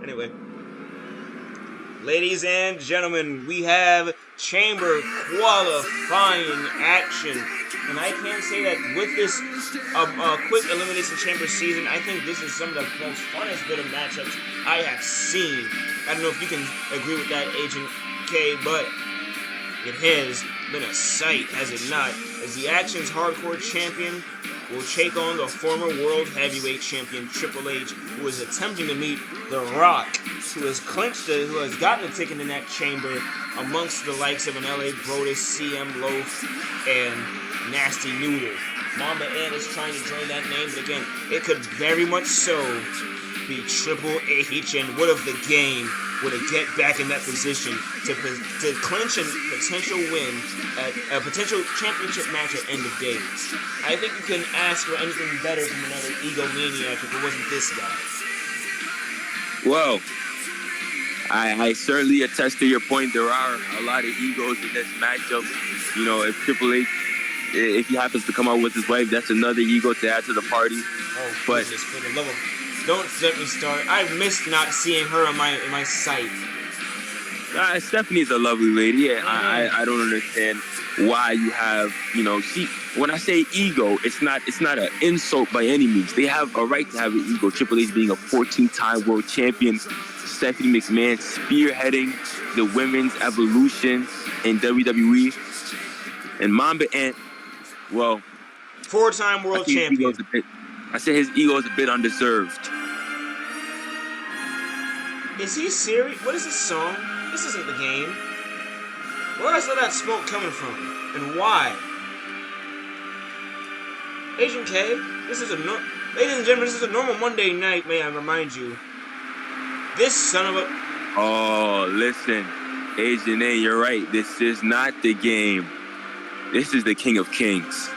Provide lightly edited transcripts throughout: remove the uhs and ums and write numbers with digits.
Anyway, ladies and gentlemen, we have chamber qualifying action. And I can say that with this quick elimination chamber season, I think this is some of the most funnest bit of matchups I have seen. I don't know if you can agree with that, Agent K, but it has been a sight, has it not? As the Action's Hardcore Champion will take on the former World Heavyweight Champion Triple H, who is attempting to meet The Rock, who has gotten a ticket in that chamber amongst the likes of an LA Brodus, CM Loaf, and Nasty Noodle. Mamba Ant is trying to join that name, but again, it could very much so be Triple H, and what of the game would it get back in that position to clinch a potential win at a potential championship match at end of days. I think you couldn't ask for anything better from another egomaniac if it wasn't this guy. Well, I certainly attest to your point. There are a lot of egos in this matchup. You know, if Triple H, if he happens to come out with his wife, that's another ego to add to the party. Oh, but Jesus, for the love of... Don't let me start. I missed not seeing her in my sight. Stephanie's a lovely lady, and I don't understand why you have, you know, when I say ego, it's not an insult by any means. They have a right to have an ego. Triple H being a 14-time world champion, Stephanie McMahon spearheading the women's evolution in WWE, and Mamba Ant, well, 4-time world champion. I said his ego is a bit undeserved. Is he serious? What is this song? This isn't the game. Where is all that smoke coming from? And why? Agent K, ladies and gentlemen, this is a normal Monday night, may I remind you. This son of a... Oh, listen. Agent A, you're right. This is not the game. This is the King of Kings.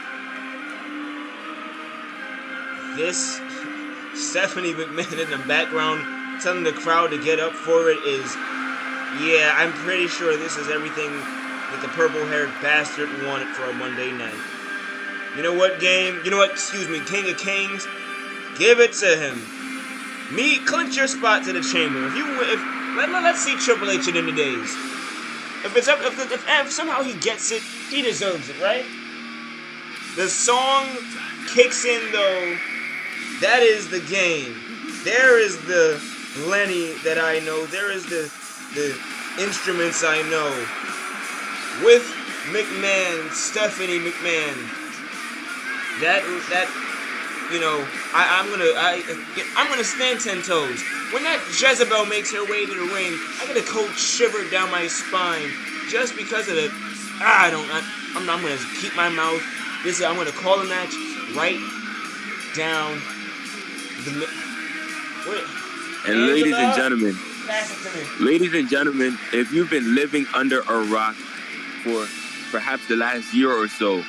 This Stephanie McMahon in the background telling the crowd to get up for it is, yeah, I'm pretty sure this is everything that the purple-haired bastard wanted for a Monday night. You know what, game? You know what? Excuse me, King of Kings? Give it to him. Clinch your spot to the chamber. Let's see Triple H in the days. If somehow he gets it, he deserves it, right? The song kicks in though. That is the game. There is the Lenny that I know. There is the instruments I know. With McMahon, Stephanie McMahon. That you know, I'm gonna stand 10 toes. When that Jezebel makes her way to the ring, I get a cold shiver down my spine just because of the. I'm gonna keep my mouth. I'm gonna call the match right down. And ladies and gentlemen, if you've been living under a rock for perhaps the last year or so,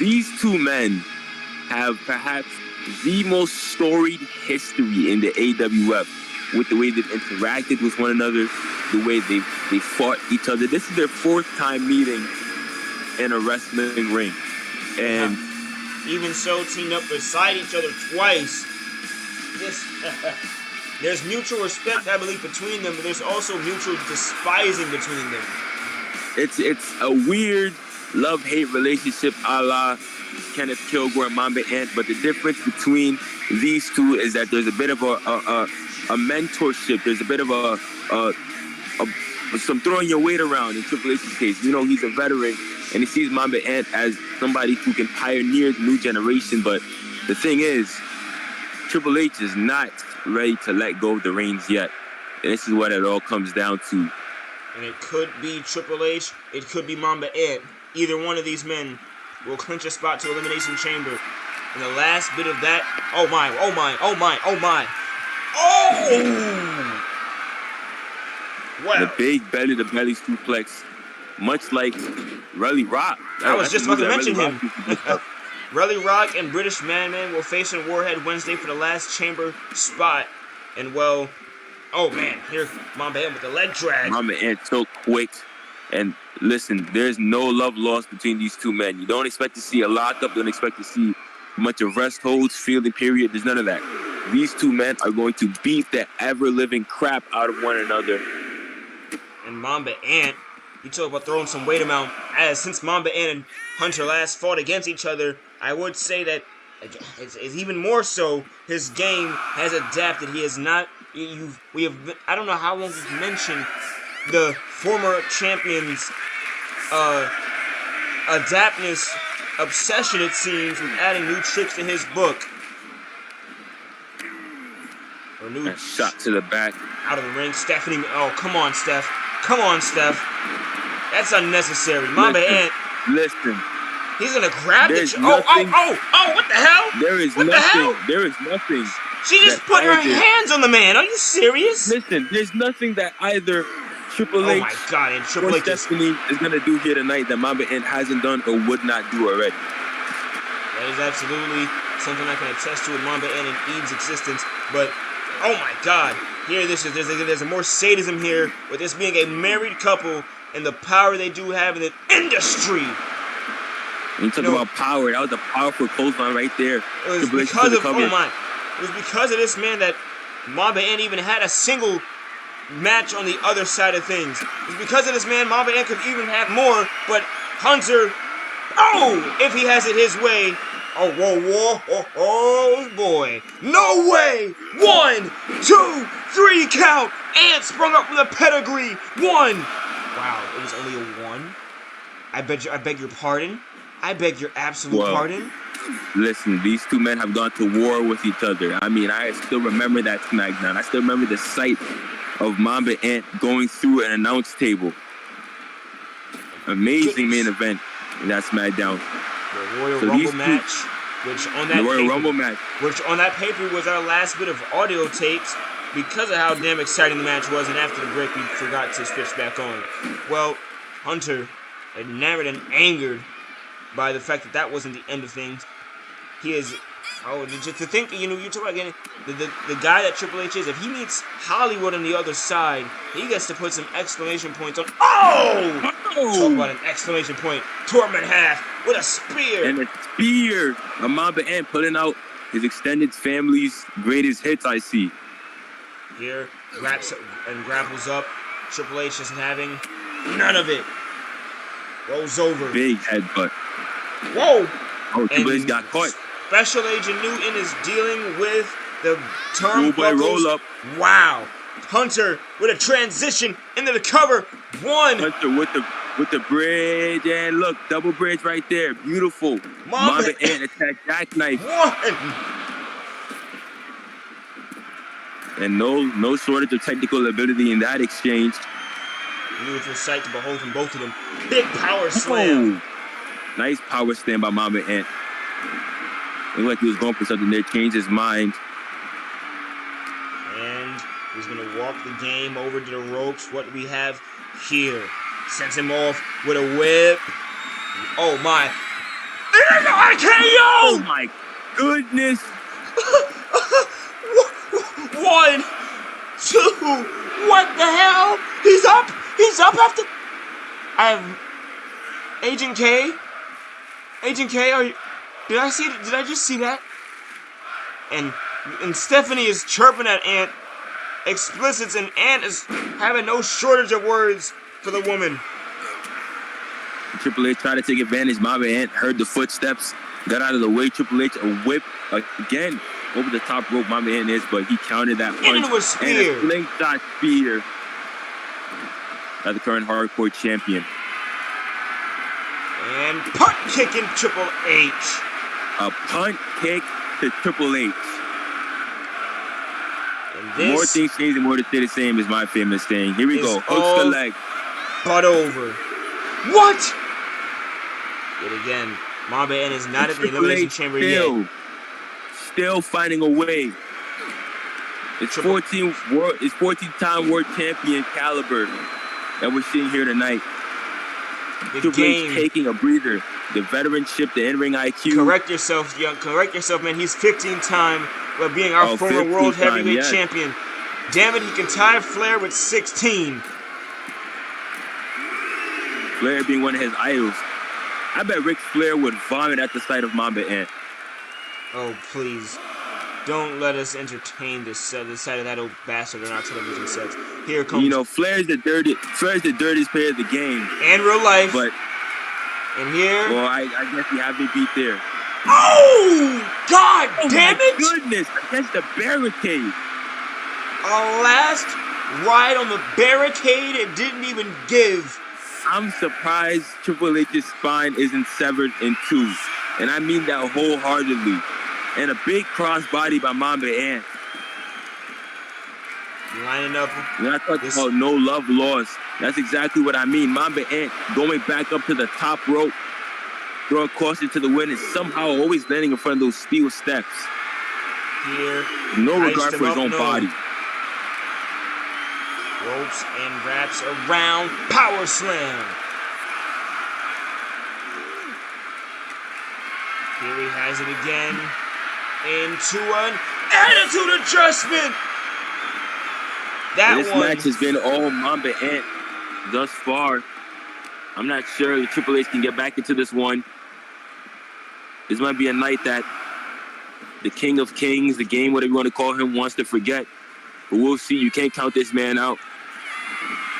these two men have perhaps the most storied history in the AWF with the way they've interacted with one another, the way they fought each other. This is their 4th time meeting in a wrestling ring. And even so, teamed up beside each other twice. There's mutual respect, I believe, between them, but there's also mutual despising between them. It's a weird love-hate relationship a la Kenneth Kilgore and Mamba Ant, but the difference between these two is that there's a bit of a mentorship. There's a bit of some throwing your weight around in Triple H's case. You know, he's a veteran, and he sees Mamba Ant as somebody who can pioneer the new generation. But the thing is, Triple H is not ready to let go of the reins yet. And this is what it all comes down to. And it could be Triple H, it could be Mamba Ant. Either one of these men will clinch a spot to Elimination Chamber. And the last bit of that, oh my. Oh! Wow. The big belly-to-belly suplex, much like Relly Rock. I was just about to mention him. Relly Rock and British Madman will face in Warhead Wednesday for the last chamber spot. And well, oh man, here Mamba Ant with the leg drag. Mamba Ant so quick. And listen, there's no love lost between these two men. You don't expect to see a lockup. Don't expect to see much of rest holds, fielding period. There's none of that. these two men are going to beat the ever-living crap out of one another. And Mamba Ant, you talk about throwing some weight around. As since Mamba Ant and Hunter last fought against each other, I would say that it's even more so. His game has adapted. He has not. We have. I don't know how long we've mentioned the former champions' adaptness, obsession. It seems with adding new tricks to his book. Or new A shot to the back. Out of the ring, Stephanie. Oh, come on, Steph. Come on, Steph. That's unnecessary. Mamba Ant. Listen. He's gonna grab There's the. nothing, Oh! What the hell? There is what nothing. The hell? There is nothing. She just put her hands on the man. Are you serious? Listen, there's nothing that either Triple H oh my God, and Triple or H Stephanie is gonna do here tonight that Mamba Ant hasn't done or would not do already. That is absolutely something I can attest to with Mamba Ant and Eve's existence. But oh my God, here there's a more sadism here with this being a married couple and the power they do have in the industry. When you talk about power, that was a powerful clothesline right there. It was because of It was because of this man that Mamba Ant even had a single match on the other side of things. It was because of this man Mamba Ant could even have more, but Hunter, if he has it his way, oh boy, no way! 1, 2, 3 count. Ant sprung up with a pedigree. 1. Wow, it was only a 1. I beg your pardon. I beg your absolute pardon. Listen, these two men have gone to war with each other. I mean, I still remember that SmackDown. I still remember the sight of Mamba Ant going through an announce table. Amazing main event in that SmackDown. The Royal Rumble match, which on that paper was our last bit of audio tapes because of how damn exciting the match was, and after the break we forgot to switch back on. Well, Hunter, enamored and angered by the fact that wasn't the end of things. He is, just to think, you talk about getting the guy that Triple H is, if he meets Hollywood on the other side, he gets to put some exclamation points on. Talk about an exclamation point. Tore him in half with a spear. And a spear. A Mamba Ant putting out his extended family's greatest hits, I see. Here, wraps and grapples up. Triple H isn't having none of it. Rolls over. Big headbutt. Whoa! Oh, Triple H got caught. Special Agent Newton is dealing with the turnbuckles. Roll up. Wow. Hunter with a transition into the cover. 1. Hunter with the bridge, and look, double bridge right there. Beautiful. Mamba Ant attack jackknife. 1. And no shortage of technical ability in that exchange. Beautiful sight to behold from both of them. Big power slam. Nice power slam by Mamba Ant. Looked like he was going for something there. Changed his mind. And he's going to walk the game over to the ropes. What do we have here? Sends him off with a whip. Oh my. RKO! Oh my goodness. 1, 2. What the hell? He's up. He's up after. I have Agent K. Agent K, are you? Did I just see that? And Stephanie is chirping at Ant. Explicits, and Ant is having no shortage of words for the woman. Triple H tried to take advantage. Mamba Ant heard the footsteps, got out of the way. Triple H a whip again over the top rope. Mamba Ant is, but he countered that punch. Into a spear. And a slingshot spear. By the current hardcore champion. And punt kicking Triple H. A punt kick to Triple H. And more things change and more to stay the same is my famous saying. Here we go. Hooks the leg. Butt over. What? Yet again, Mamba Ant is not at the Elimination Chamber yet. Still finding a way. It's 14-time world champion caliber that we're seeing here tonight. Triple H taking a breather. The veteranship, the in-ring IQ. Correct yourself, man. He's 15-time being our former world heavyweight champion. Damn it, he can tie Flair with 16. Flair being one of his idols. I bet Ric Flair would vomit at the sight of Mamba Ant. Oh, please. Don't let us entertain the sight of that old bastard on our television sets. Here comes... You know, Flair's the dirtiest player of the game. And real life. But... And here... Well, I guess you have me beat there. Oh! God damn it! Oh, my goodness! Against the barricade. A last ride on the barricade, it didn't even give. I'm surprised Triple H's spine isn't severed in two. And I mean that wholeheartedly. And a big crossbody by Mamba Ant. Lining up. When I talk about no love lost, that's exactly what I mean. Mamba Ant going back up to the top rope, throwing caution to the wind, and somehow always landing in front of those steel steps. Here. No regard for his own body. Ropes and wraps around. Power slam. Here he has it again. Into an attitude adjustment. This match has been all Mamba Ant thus far. I'm not sure if Triple H can get back into this one. This might be a night that the King of Kings, the game, whatever you want to call him, wants to forget. But we'll see. You can't count this man out.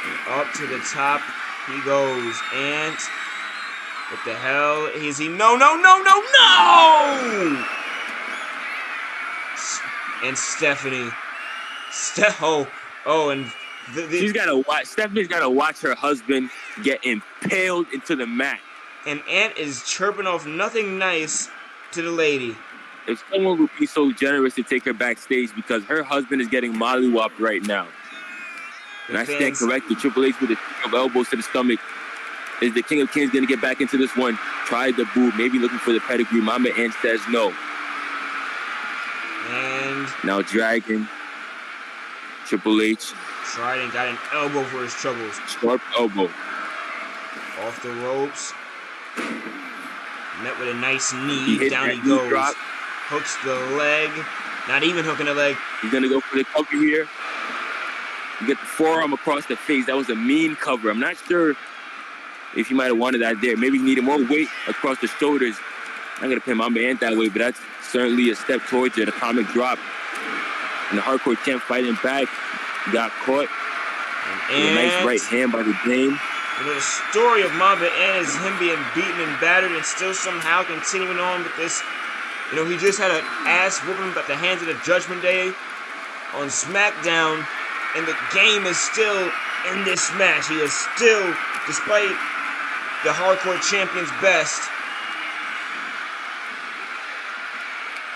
And up to the top he goes. And what the hell is he? No, no, no, no, no! And Stephanie. And she's got to watch. Stephanie's got to watch her husband get impaled into the mat. And Ant is chirping off nothing nice to the lady. If someone would be so generous to take her backstage, because her husband is getting mollywopped right now. And I stand corrected. Triple H with a kick of elbows to the stomach. Is the King of Kings going to get back into this one? Try the boot, maybe looking for the pedigree. Mamba Ant says no. And now Dragon. Triple H. Tried and got an elbow for his troubles. Sharp elbow. Off the ropes. Met with a nice knee. Down he goes. Drop. Hooks the leg. Not even hooking the leg. He's going to go for the cover here. You get the forearm across the face. That was a mean cover. I'm not sure if he might have wanted that there. Maybe he needed more weight across the shoulders. I'm going to pin Mamba Ant that way, but that's certainly a step towards it. Atomic drop. And the hardcore champ fighting back. Got caught. And a nice right hand by the Dame. You know, the story of Mamba Ant is him being beaten and battered and still somehow continuing on with this. You know, he just had an ass whooping at the hands of the Judgment Day on SmackDown. And the game is still in this match. He is still, despite the hardcore champion's best.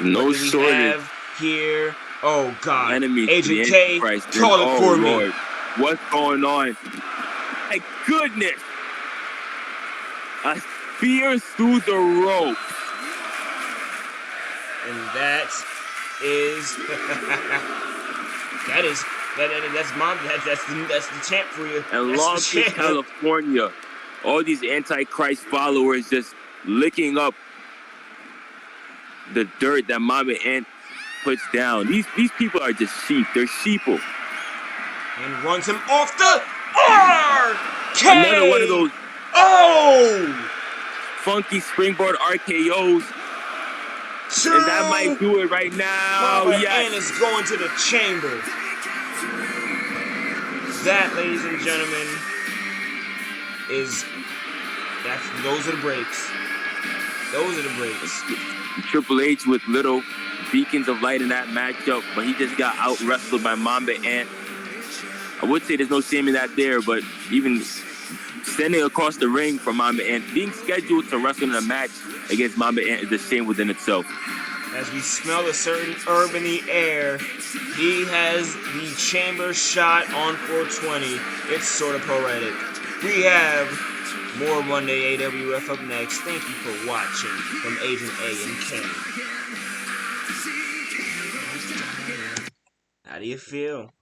No shortage. Here. Oh, God. Enemy Agent K, call it for me. What's going on? My goodness. A spear through the rope. And that is... that's the champ for you. And Long Beach, California. All these Antichrist followers just licking up the dirt that Mamba Ant puts down. These people are just sheep. They're sheeple. And runs him off the RK! Another one of those funky springboard RKOs. And that might do it right now. Mamba Ant is going to the chamber. That, ladies and gentlemen, those are the breaks. Those are the breaks. Triple H with little beacons of light in that matchup, but he just got out-wrestled by Mamba Ant. I would say there's no shame in that there, but even standing across the ring from Mamba Ant, being scheduled to wrestle in a match against Mamba Ant is a shame within itself. As we smell a certain herb in the air, he has the chamber shot on 420. It's sort of poetic. We have more Monday AWF up next. Thank you for watching from Agent A and K. How do you feel?